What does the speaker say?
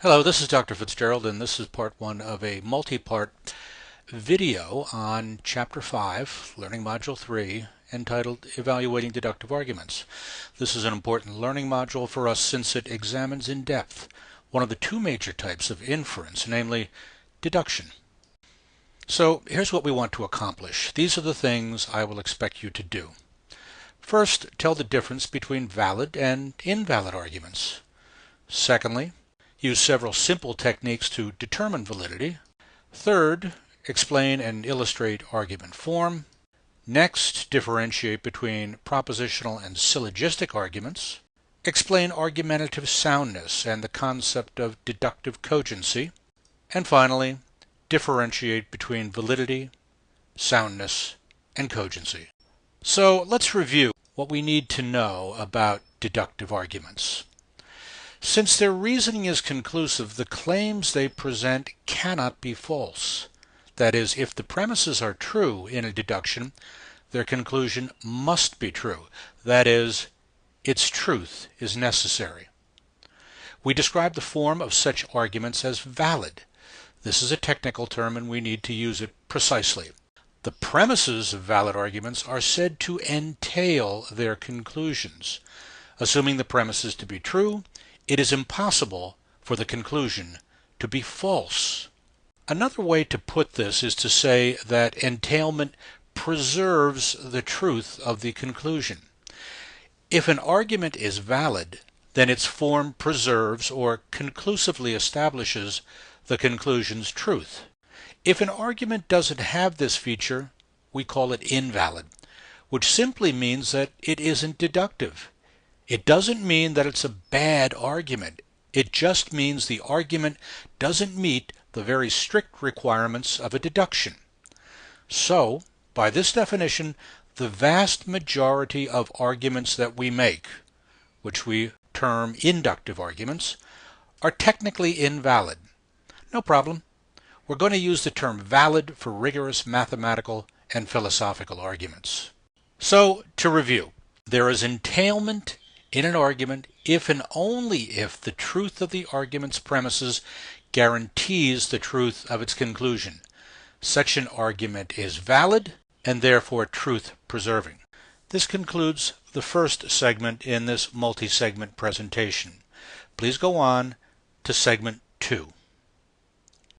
Hello, this is Dr. Fitzgerald, and this is part one of a multi-part video on Chapter 5, Learning Module 3, entitled Evaluating Deductive Arguments. This is an important learning module for us since it examines in depth one of the two major types of inference, namely deduction. So here's what we want to accomplish. These are the things I will expect you to do. First, tell the difference between valid and invalid arguments. Secondly, use several simple techniques to determine validity. Third, explain and illustrate argument form. Next, differentiate between propositional and syllogistic arguments. Explain argumentative soundness and the concept of deductive cogency. And finally, differentiate between validity, soundness, and cogency. So let's review what we need to know about deductive arguments. Since their reasoning is conclusive, the claims they present cannot be false. That is, if the premises are true in a deduction, their conclusion must be true. That is, its truth is necessary. We describe the form of such arguments as valid. This is a technical term and we need to use it precisely. The premises of valid arguments are said to entail their conclusions. Assuming the premises to be true, it is impossible for the conclusion to be false. Another way to put this is to say that entailment preserves the truth of the conclusion. If an argument is valid, then its form preserves or conclusively establishes the conclusion's truth. If an argument doesn't have this feature, we call it invalid, which simply means that it isn't deductive. It doesn't mean that it's a bad argument. It just means the argument doesn't meet the very strict requirements of a deduction. So, by this definition, the vast majority of arguments that we make, which we term inductive arguments, are technically invalid. No problem. We're going to use the term valid for rigorous mathematical and philosophical arguments. So, to review, there is entailment in an argument if and only if the truth of the argument's premises guarantees the truth of its conclusion. Such an argument is valid and therefore truth-preserving. This concludes the first segment in this multi-segment presentation. Please go on to segment 2.